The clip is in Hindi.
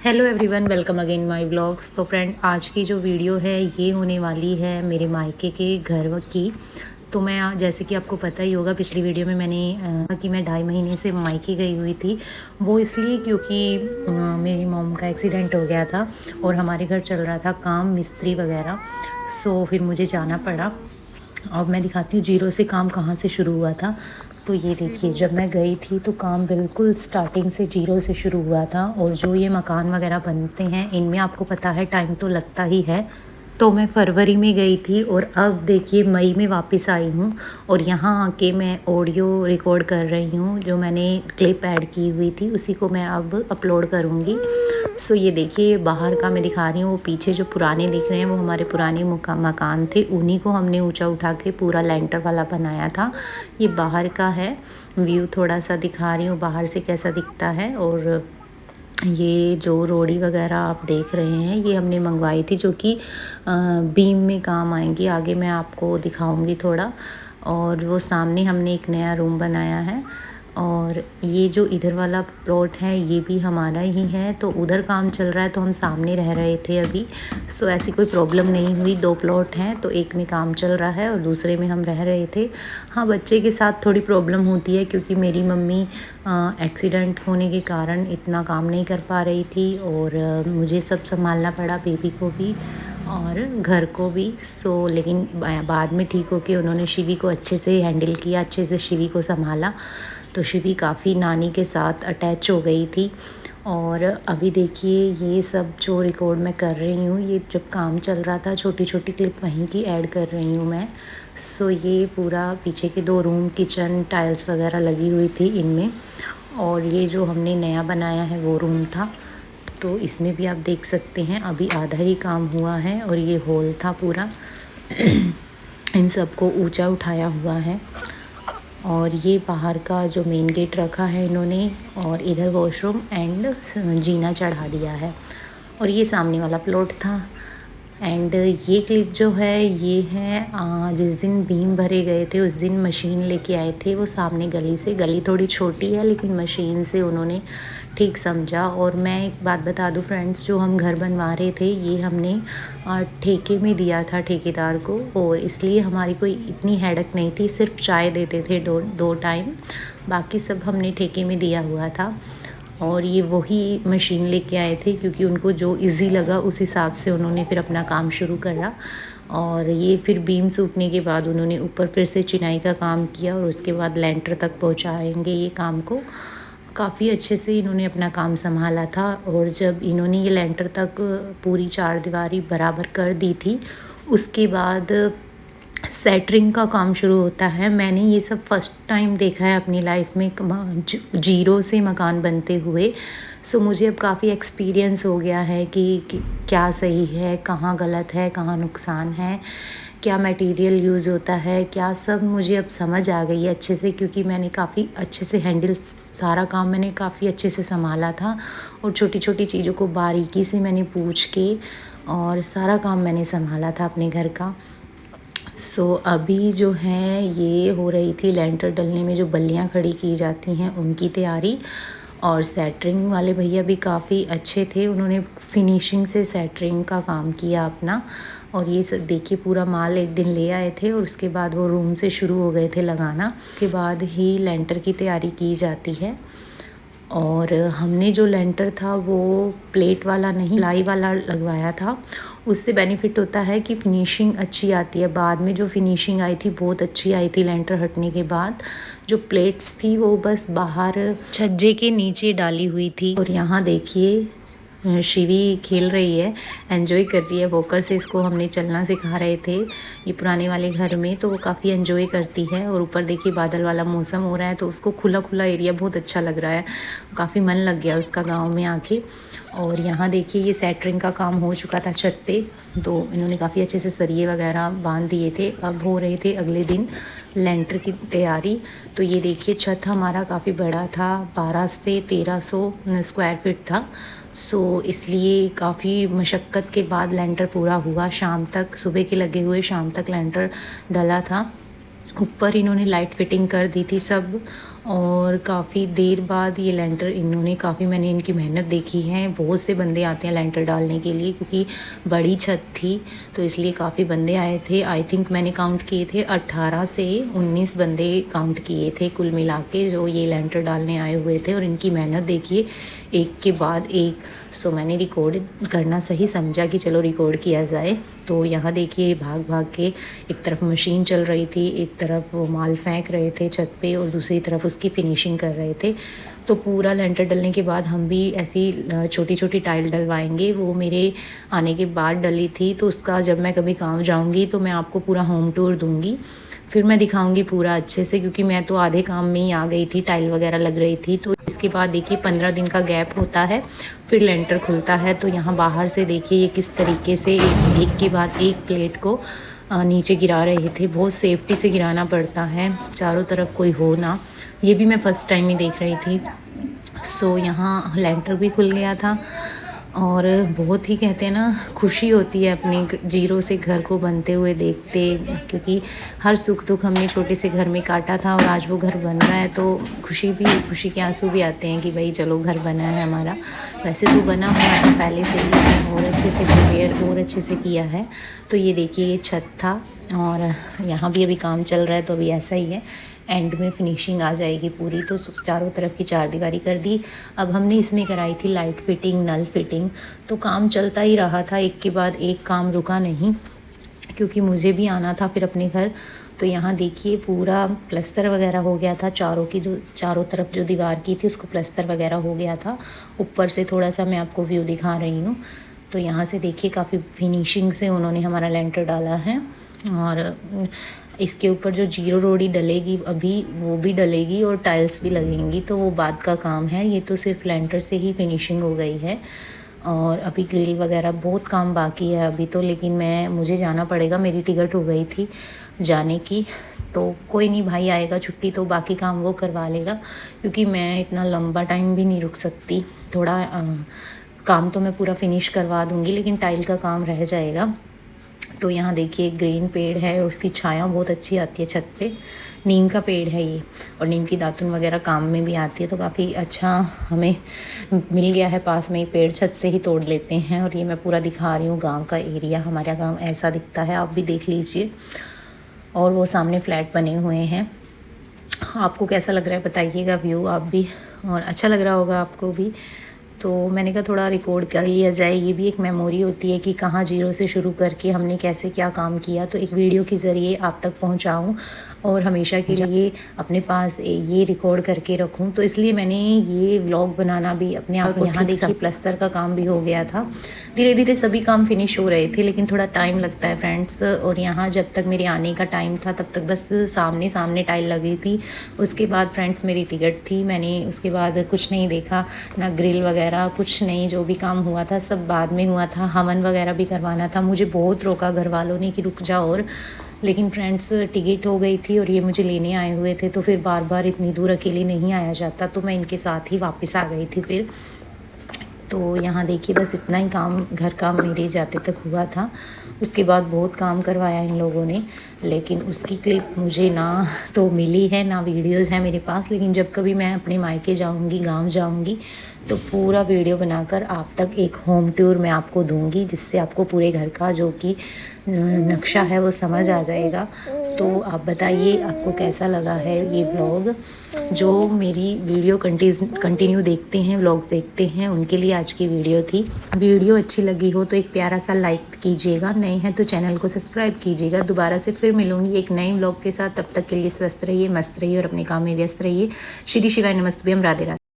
Hello everyone, welcome again my vlogs. तो फ्रेंड, आज की जो वीडियो है ये होने वाली है मेरे मायके के घर की। तो मैं जैसे कि आपको पता ही होगा, पिछली वीडियो में मैंने कि मैं 2.5 महीने से मायके गई हुई थी। वो इसलिए क्योंकि मेरी मॉम का एक्सीडेंट हो गया था और हमारे घर चल रहा था काम मिस्त्री वगैरह। सो फिर मुझे जाना पड़ा। अब मैं दिखाती हूँ जीरो से काम कहाँ से शुरू हुआ था। तो ये देखिए, जब मैं गई थी तो काम बिल्कुल स्टार्टिंग से जीरो से शुरू हुआ था। और जो ये मकान वगैरह बनते हैं इनमें आपको पता है टाइम तो लगता ही है। तो मैं फरवरी में गई थी और अब देखिए मई में वापस आई हूँ। और यहाँ आके मैं ऑडियो रिकॉर्ड कर रही हूँ। जो मैंने क्लिप ऐड की हुई थी उसी को मैं अब अपलोड करूँगी। सो ये देखिए, बाहर का मैं दिखा रही हूँ। वो पीछे जो पुराने दिख रहे हैं वो हमारे पुराने मकान थे, उन्हीं को हमने ऊंचा उठा के पूरा लेंटर वाला बनाया था। ये बाहर का है व्यू, थोड़ा सा दिखा रही हूँ बाहर से कैसा दिखता है। और ये जो रोड़ी वगैरह आप देख रहे हैं ये हमने मंगवाई थी, जो कि बीम में काम आएंगी। आगे मैं आपको दिखाऊंगी थोड़ा। और वो सामने हमने एक नया रूम बनाया है। और ये जो इधर वाला प्लॉट है ये भी हमारा ही है। तो उधर काम चल रहा है तो हम सामने रह रहे थे अभी। सो ऐसी कोई प्रॉब्लम नहीं हुई। 2 प्लॉट हैं तो एक में काम चल रहा है और दूसरे में हम रह रहे थे। हाँ, बच्चे के साथ थोड़ी प्रॉब्लम होती है क्योंकि मेरी मम्मी एक्सीडेंट होने के कारण इतना काम नहीं कर पा रही थी। और मुझे सब संभालना पड़ा, बेबी को भी और घर को भी। सो लेकिन बाद में ठीक हो के उन्होंने शिवी को अच्छे से हैंडल किया, अच्छे से शिवी को संभाला। तो शिवी काफ़ी नानी के साथ अटैच हो गई थी। और अभी देखिए ये सब जो रिकॉर्ड मैं कर रही हूँ, ये जब काम चल रहा था छोटी छोटी क्लिप वहीं की ऐड कर रही हूँ मैं। सो ये पूरा पीछे के 2 रूम, किचन, टाइल्स वगैरह लगी हुई थी इनमें। और ये जो हमने नया बनाया है वो रूम था। तो इसमें भी आप देख सकते हैं अभी आधा ही काम हुआ है। और ये हॉल था पूरा इन सबको ऊंचा उठाया हुआ है। और ये बाहर का जो मेन गेट रखा है इन्होंने, और इधर वॉशरूम एंड जीना चढ़ा दिया है। और ये सामने वाला प्लॉट था। एंड ये क्लिप जो है ये है जिस दिन बीम भरे गए थे उस दिन मशीन लेके आए थे वो सामने गली से। गली थोड़ी छोटी है लेकिन मशीन से उन्होंने ठीक समझा। और मैं एक बात बता दूं फ्रेंड्स, जो हम घर बनवा रहे थे ये हमने ठेके में दिया था ठेकेदार को। और इसलिए हमारी कोई इतनी हेडक नहीं थी, सिर्फ चाय देते थे 2 टाइम, बाकी सब हमने ठेके में दिया हुआ था। और ये वही मशीन लेके आए थे क्योंकि उनको जो इजी लगा उस हिसाब से उन्होंने फिर अपना काम शुरू करा। और ये फिर बीम सूखने के बाद उन्होंने ऊपर फिर से चिनाई का काम किया और उसके बाद लेंटर तक पहुंचाएंगे ये काम को। काफ़ी अच्छे से इन्होंने अपना काम संभाला था। और जब इन्होंने ये लेंटर तक पूरी 4 दीवारी बराबर कर दी थी उसके बाद सेटरिंग का काम शुरू होता है। मैंने ये सब फर्स्ट टाइम देखा है अपनी लाइफ में, जीरो से मकान बनते हुए। सो मुझे अब काफ़ी एक्सपीरियंस हो गया है कि क्या सही है, कहाँ गलत है, कहाँ नुकसान है, क्या मटेरियल यूज़ होता है, क्या सब मुझे अब समझ आ गई है अच्छे से। क्योंकि मैंने काफ़ी अच्छे से हैंडल, सारा काम मैंने काफ़ी अच्छे से संभाला था। और छोटी छोटी चीज़ों को बारीकी से मैंने पूछ के और सारा काम मैंने संभाला था अपने घर का। सो अभी जो है ये हो रही थी लेंटर डलने में जो बल्लियाँ खड़ी की जाती हैं उनकी तैयारी। और सेटरिंग वाले भैया भी काफ़ी अच्छे थे, उन्होंने फिनिशिंग से सेटरिंग का काम किया अपना। और ये सब देखिए पूरा माल एक दिन ले आए थे और उसके बाद वो रूम से शुरू हो गए थे लगाना, के बाद ही लेंटर की तैयारी की जाती है। और हमने जो लेंटर था वो प्लेट वाला नहीं, प्लाई वाला लगवाया था। उससे बेनिफिट होता है कि फिनिशिंग अच्छी आती है। बाद में जो फिनिशिंग आई थी बहुत अच्छी आई थी लेंटर हटने के बाद। जो प्लेट्स थी वो बस बाहर छज्जे के नीचे डाली हुई थी। और यहाँ देखिए शिवी खेल रही है, एंजॉय कर रही है। वॉकर से इसको हमने चलना सिखा रहे थे ये पुराने वाले घर में, तो वो काफ़ी एंजॉय करती है। और ऊपर देखिए बादल वाला मौसम हो रहा है तो उसको खुला खुला एरिया बहुत अच्छा लग रहा है, काफ़ी मन लग गया उसका गांव में आके। और यहाँ देखिए ये सेटरिंग का काम हो चुका था छत पे, तो इन्होंने काफ़ी अच्छे से सरिये वगैरह बांध दिए थे। अब हो रहे थे अगले दिन लेंटर की तैयारी। तो ये देखिए छत हमारा काफ़ी बड़ा था, 12 से 1300 स्क्वायर फीट था। सो इसलिए काफ़ी मशक्क़त के बाद लेंटर पूरा हुआ। शाम तक, सुबह के लगे हुए शाम तक लेंटर डला था। ऊपर इन्होंने लाइट फिटिंग कर दी थी सब, और काफ़ी देर बाद ये लेंटर इन्होंने मैंने इनकी मेहनत देखी है। बहुत से बंदे आते हैं लेंटर डालने के लिए, क्योंकि बड़ी छत थी तो इसलिए काफ़ी बंदे आए थे। आई थिंक मैंने काउंट किए थे 18 से 19 बंदे काउंट किए थे कुल मिला के, जो ये लेंटर डालने आए हुए थे। और इनकी मेहनत देखिए, एक के बाद एक। सो मैंने रिकॉर्ड करना सही समझा कि चलो रिकॉर्ड किया जाए। तो यहाँ देखिए भाग भाग के, एक तरफ मशीन चल रही थी, एक तरफ वो माल फेंक रहे थे छत पे, और दूसरी तरफ उसकी फिनिशिंग कर रहे थे। तो पूरा लेंटर डलने के बाद हम भी ऐसी छोटी छोटी टाइल डलवाएंगे। वो मेरे आने के बाद डली थी, तो उसका जब मैं कभी गाँव जाऊँगी तो मैं आपको पूरा होम टूर दूँगी, फिर मैं दिखाऊंगी पूरा अच्छे से, क्योंकि मैं तो आधे काम में ही आ गई थी, टाइल वगैरह लग रही थी। तो इसके बाद देखिए 15 दिन का गैप होता है, फिर लेंटर खुलता है। तो यहाँ बाहर से देखिए ये किस तरीके से एक के बाद एक प्लेट को नीचे गिरा रहे थे। बहुत सेफ्टी से गिराना पड़ता है, चारों तरफ कोई हो ना। ये भी मैं फ़र्स्ट टाइम ही देख रही थी। सो यहाँ लेंटर भी खुल गया था, और बहुत ही कहते हैं ना, खुशी होती है अपने जीरो से घर को बनते हुए देखते, क्योंकि हर सुख दुख हमने छोटे से घर में काटा था, और आज वो घर बन रहा है। तो खुशी के आंसू भी आते हैं कि भाई चलो घर बना है हमारा। वैसे तो बना हुआ था पहले से ही, और अच्छे से प्रिपेयर और अच्छे से किया है। तो ये देखिए ये छत था, और यहाँ भी अभी काम चल रहा है, तो अभी ऐसा ही है। एंड में फिनिशिंग आ जाएगी पूरी। तो चारों तरफ की चारदीवारी कर दी। अब हमने इसमें कराई थी लाइट फिटिंग, नल फिटिंग। तो काम चलता ही रहा था, एक के बाद एक काम रुका नहीं, क्योंकि मुझे भी आना था फिर अपने घर। तो यहाँ देखिए पूरा प्लस्तर वगैरह हो गया था, चारों तरफ जो दीवार की थी उसको प्लस्तर वगैरह हो गया था। ऊपर से थोड़ा सा मैं आपको व्यू दिखा रही हूँ। तो यहाँ से देखिए काफ़ी फिनिशिंग से उन्होंने हमारा लेंटर डाला है, और इसके ऊपर जो जीरो रोडी डलेगी अभी वो भी डलेगी, और टाइल्स भी लगेंगी। तो वो बाद का काम है, ये तो सिर्फ लेंटर से ही फिनिशिंग हो गई है। और अभी ग्रिल वगैरह बहुत काम बाकी है अभी तो, लेकिन मुझे जाना पड़ेगा, मेरी टिकट हो गई थी जाने की। तो कोई नहीं, भाई आएगा छुट्टी तो बाकी काम वो करवा लेगा, क्योंकि मैं इतना लंबा टाइम भी नहीं रुक सकती। थोड़ा काम तो मैं पूरा फिनिश करवा दूँगी, लेकिन टाइल का काम रह जाएगा। तो यहाँ देखिए ग्रीन पेड़ है, और उसकी छाया बहुत अच्छी आती है छत पे। नीम का पेड़ है ये, और नीम की दातुन वगैरह काम में भी आती है। तो काफ़ी अच्छा हमें मिल गया है, पास में ही पेड़, छत से ही तोड़ लेते हैं। और ये मैं पूरा दिखा रही हूँ गांव का एरिया। हमारा गांव ऐसा दिखता है, आप भी देख लीजिए। और वो सामने फ्लैट बने हुए हैं। आपको कैसा लग रहा है बताइएगा व्यू आप भी, और अच्छा लग रहा होगा आपको भी। तो मैंने कहा थोड़ा रिकॉर्ड कर लिया जाए, ये भी एक मेमोरी होती है कि कहाँ जीरो से शुरू करके हमने कैसे क्या काम किया। तो एक वीडियो के ज़रिए आप तक पहुँचाऊँ, और हमेशा के लिए अपने पास ये रिकॉर्ड करके रखूं। तो इसलिए मैंने ये व्लॉग बनाना भी अपने आप को, यहाँ देखिए प्लस्तर का काम भी हो गया था। धीरे धीरे सभी काम फिनिश हो रहे थे, लेकिन थोड़ा टाइम लगता है फ्रेंड्स। और यहाँ जब तक मेरे आने का टाइम था तब तक बस सामने सामने टाइल लगी थी। उसके बाद फ्रेंड्स मेरी टिकट थी, मैंने उसके बाद कुछ नहीं देखा, ना ग्रिल वगैरह कुछ नहीं। जो भी काम हुआ था सब बाद में हुआ था। हवन वगैरह भी करवाना था, मुझे बहुत रोका घर वालों ने कि रुक जाओ, और लेकिन फ्रेंड्स टिकट हो गई थी और ये मुझे लेने आए हुए थे। तो फिर बार बार इतनी दूर अकेले नहीं आया जाता, तो मैं इनके साथ ही वापस आ गई थी फिर। तो यहाँ देखिए बस इतना ही काम, घर का मेरे जाते तक हुआ था। उसके बाद बहुत काम करवाया इन लोगों ने, लेकिन उसकी क्लिप मुझे ना तो मिली है ना वीडियोज़ है मेरे पास। लेकिन जब कभी मैं अपने मायके जाऊँगी, गांव जाऊँगी, तो पूरा वीडियो बनाकर आप तक एक होम टूर मैं आपको दूँगी, जिससे आपको पूरे घर का जो कि नक्शा है वो समझ आ जाएगा। तो आप बताइए आपको कैसा लगा है ये व्लॉग। जो मेरी वीडियो कंटिन्यू देखते हैं, व्लॉग देखते हैं, उनके लिए आज की वीडियो थी। वीडियो अच्छी लगी हो तो एक प्यारा सा लाइक कीजिएगा, नए हैं तो चैनल को सब्सक्राइब कीजिएगा। दोबारा से फिर मिलूंगी एक नए व्लॉग के साथ। तब तक के लिए स्वस्थ रहिए, मस्त रहिए और अपने काम में व्यस्त रहिए। श्री शिवाय नमस्तुभ्यम, राधे राधे।